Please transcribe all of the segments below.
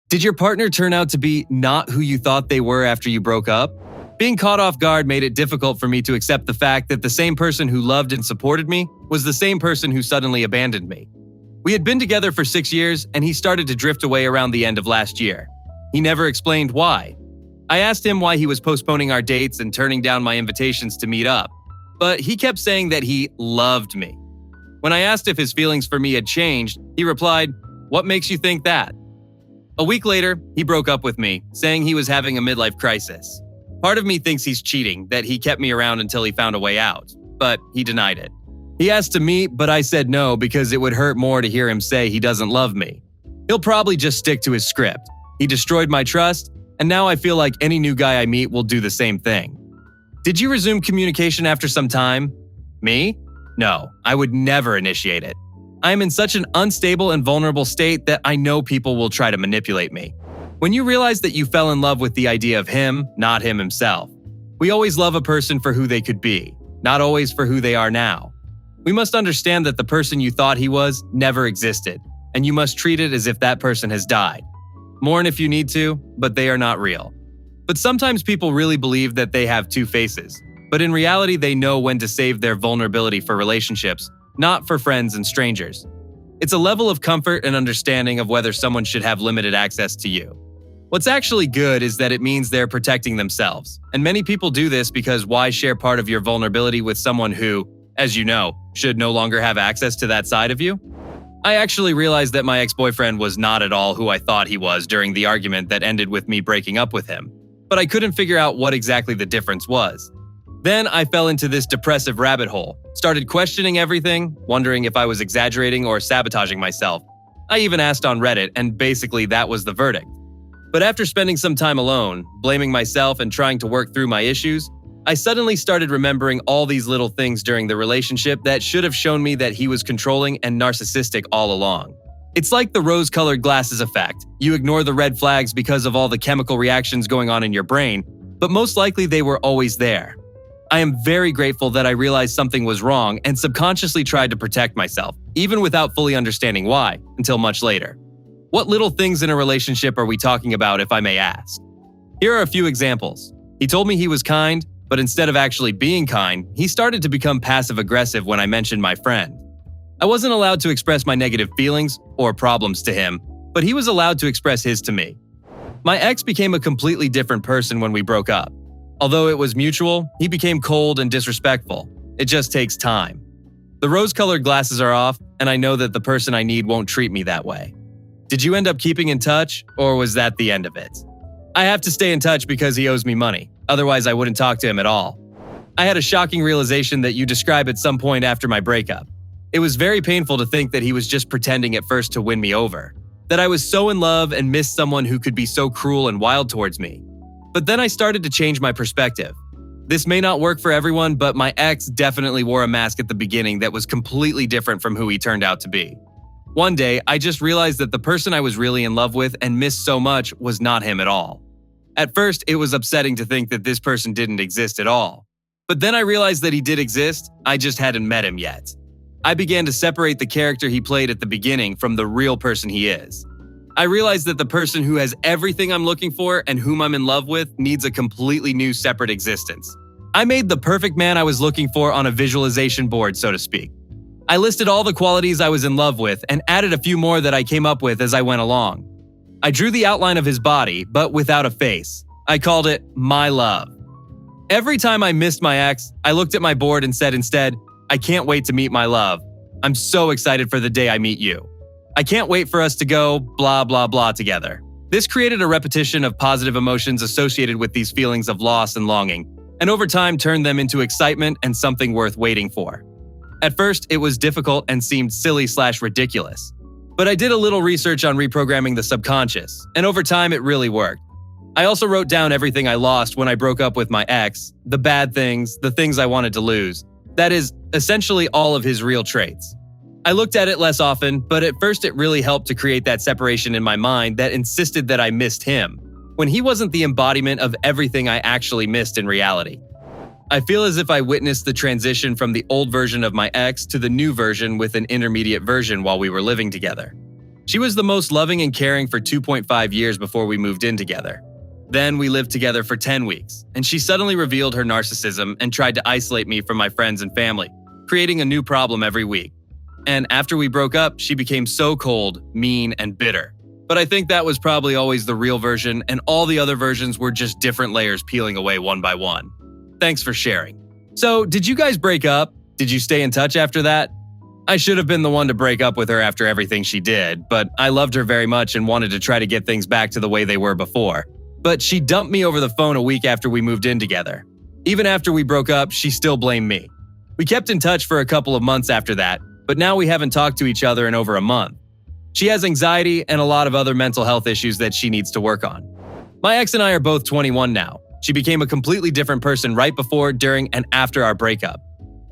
Did your partner turn out to be not who you thought they were after you broke up? Being caught off guard made it difficult for me to accept the fact that the same person who loved and supported me was the same person who suddenly abandoned me. We had been together for 6 years, and he started to drift away around the end of last year. He never explained why. I asked him why he was postponing our dates and turning down my invitations to meet up, but he kept saying that he loved me. When I asked if his feelings for me had changed, he replied, "What makes you think that?" A week later, he broke up with me, saying he was having a midlife crisis. Part of me thinks he's cheating, that he kept me around until he found a way out, but he denied it. He asked to meet, but I said no because it would hurt more to hear him say he doesn't love me. He'll probably just stick to his script. He destroyed my trust, and now I feel like any new guy I meet will do the same thing. Did you resume communication after some time? Me? No, I would never initiate it. I am in such an unstable and vulnerable state that I know people will try to manipulate me. When you realize that you fell in love with the idea of him, not him himself. We always love a person for who they could be, not always for who they are now. We must understand that the person you thought he was never existed, and you must treat it as if that person has died. Mourn if you need to, but they are not real. But sometimes people really believe that they have two faces, but in reality they know when to save their vulnerability for relationships, not for friends and strangers. It's a level of comfort and understanding of whether someone should have limited access to you. What's actually good is that it means they're protecting themselves, and many people do this because why share part of your vulnerability with someone who, as you know, should no longer have access to that side of you? I actually realized that my ex-boyfriend was not at all who I thought he was during the argument that ended with me breaking up with him, but I couldn't figure out what exactly the difference was. Then I fell into this depressive rabbit hole, started questioning everything, wondering if I was exaggerating or sabotaging myself. I even asked on Reddit, and basically that was the verdict. But after spending some time alone, blaming myself and trying to work through my issues, I suddenly started remembering all these little things during the relationship that should have shown me that he was controlling and narcissistic all along. It's like the rose-colored glasses effect. You ignore the red flags because of all the chemical reactions going on in your brain, but most likely they were always there. I am very grateful that I realized something was wrong and subconsciously tried to protect myself, even without fully understanding why, until much later. What little things in a relationship are we talking about, if I may ask? Here are a few examples. He told me he was kind, but instead of actually being kind, he started to become passive-aggressive when I mentioned my friend. I wasn't allowed to express my negative feelings or problems to him, but he was allowed to express his to me. My ex became a completely different person when we broke up. Although it was mutual, he became cold and disrespectful. It just takes time. The rose-colored glasses are off, and I know that the person I need won't treat me that way. Did you end up keeping in touch, or was that the end of it? I have to stay in touch because he owes me money. Otherwise, I wouldn't talk to him at all. I had a shocking realization that you describe at some point after my breakup. It was very painful to think that he was just pretending at first to win me over. That I was so in love and missed someone who could be so cruel and wild towards me. But then I started to change my perspective. This may not work for everyone, but my ex definitely wore a mask at the beginning that was completely different from who he turned out to be. One day, I just realized that the person I was really in love with and missed so much was not him at all. At first, it was upsetting to think that this person didn't exist at all. But then I realized that he did exist, I just hadn't met him yet. I began to separate the character he played at the beginning from the real person he is. I realized that the person who has everything I'm looking for and whom I'm in love with needs a completely new separate existence. I made the perfect man I was looking for on a visualization board, so to speak. I listed all the qualities I was in love with and added a few more that I came up with as I went along. I drew the outline of his body, but without a face. I called it My Love. Every time I missed my ex, I looked at my board and said instead, I can't wait to meet my love. I'm so excited for the day I meet you. I can't wait for us to go blah blah blah together. This created a repetition of positive emotions associated with these feelings of loss and longing, and over time turned them into excitement and something worth waiting for. At first, it was difficult and seemed silly/ridiculous. But I did a little research on reprogramming the subconscious, and over time it really worked. I also wrote down everything I lost when I broke up with my ex, the bad things, the things I wanted to lose. That is, essentially all of his real traits. I looked at it less often, but at first it really helped to create that separation in my mind that insisted that I missed him, when he wasn't the embodiment of everything I actually missed in reality. I feel as if I witnessed the transition from the old version of my ex to the new version with an intermediate version while we were living together. She was the most loving and caring for 2.5 years before we moved in together. Then we lived together for 10 weeks, and she suddenly revealed her narcissism and tried to isolate me from my friends and family, creating a new problem every week. And after we broke up, she became so cold, mean, and bitter. But I think that was probably always the real version, and all the other versions were just different layers peeling away one by one. Thanks for sharing. So, did you guys break up? Did you stay in touch after that? I should have been the one to break up with her after everything she did, but I loved her very much and wanted to try to get things back to the way they were before. But she dumped me over the phone a week after we moved in together. Even after we broke up, she still blamed me. We kept in touch for a couple of months after that, but now we haven't talked to each other in over a month. She has anxiety and a lot of other mental health issues that she needs to work on. My ex and I are both 21 now. She became a completely different person right before, during, and after our breakup.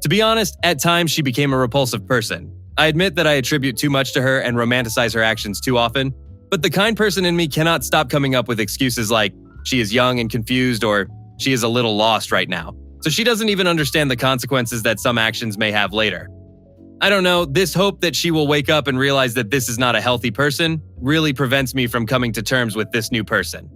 To be honest, at times she became a repulsive person. I admit that I attribute too much to her and romanticize her actions too often, but the kind person in me cannot stop coming up with excuses like, she is young and confused, or she is a little lost right now. So she doesn't even understand the consequences that some actions may have later. I don't know, this hope that she will wake up and realize that this is not a healthy person really prevents me from coming to terms with this new person.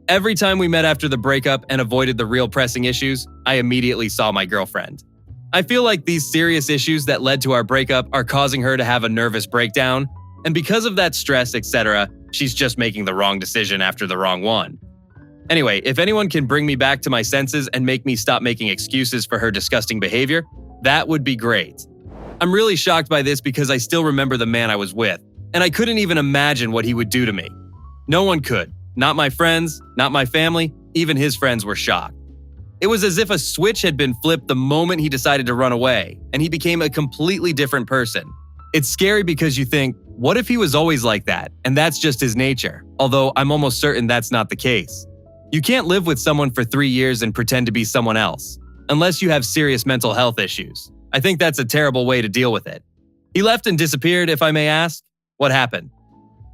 Every time we met after the breakup and avoided the real pressing issues, I immediately saw my girlfriend. I feel like these serious issues that led to our breakup are causing her to have a nervous breakdown, and because of that stress, etc., she's just making the wrong decision after the wrong one. Anyway, if anyone can bring me back to my senses and make me stop making excuses for her disgusting behavior, that would be great. I'm really shocked by this because I still remember the man I was with, and I couldn't even imagine what he would do to me. No one could. Not my friends, not my family, even his friends were shocked. It was as if a switch had been flipped the moment he decided to run away, and he became a completely different person. It's scary because you think, what if he was always like that, and that's just his nature? Although I'm almost certain that's not the case. You can't live with someone for 3 years and pretend to be someone else, unless you have serious mental health issues. I think that's a terrible way to deal with it. He left and disappeared, if I may ask. What happened?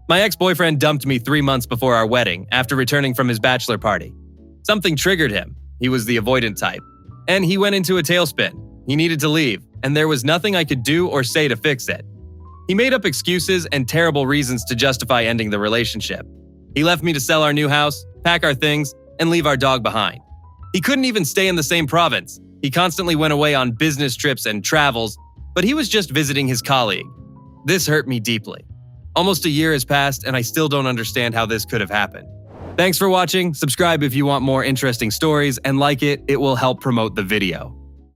My ex-boyfriend dumped me 3 months before our wedding after returning from his bachelor party. Something triggered him. He was the avoidant type. And he went into a tailspin. He needed to leave, and there was nothing I could do or say to fix it. He made up excuses and terrible reasons to justify ending the relationship. He left me to sell our new house, pack our things, and leave our dog behind. He couldn't even stay in the same province. He constantly went away on business trips and travels, but he was just visiting his colleague. This hurt me deeply. Almost a year has passed, and I still don't understand how this could have happened. Thanks for watching. Subscribe if you want more interesting stories, and like it will help promote the video.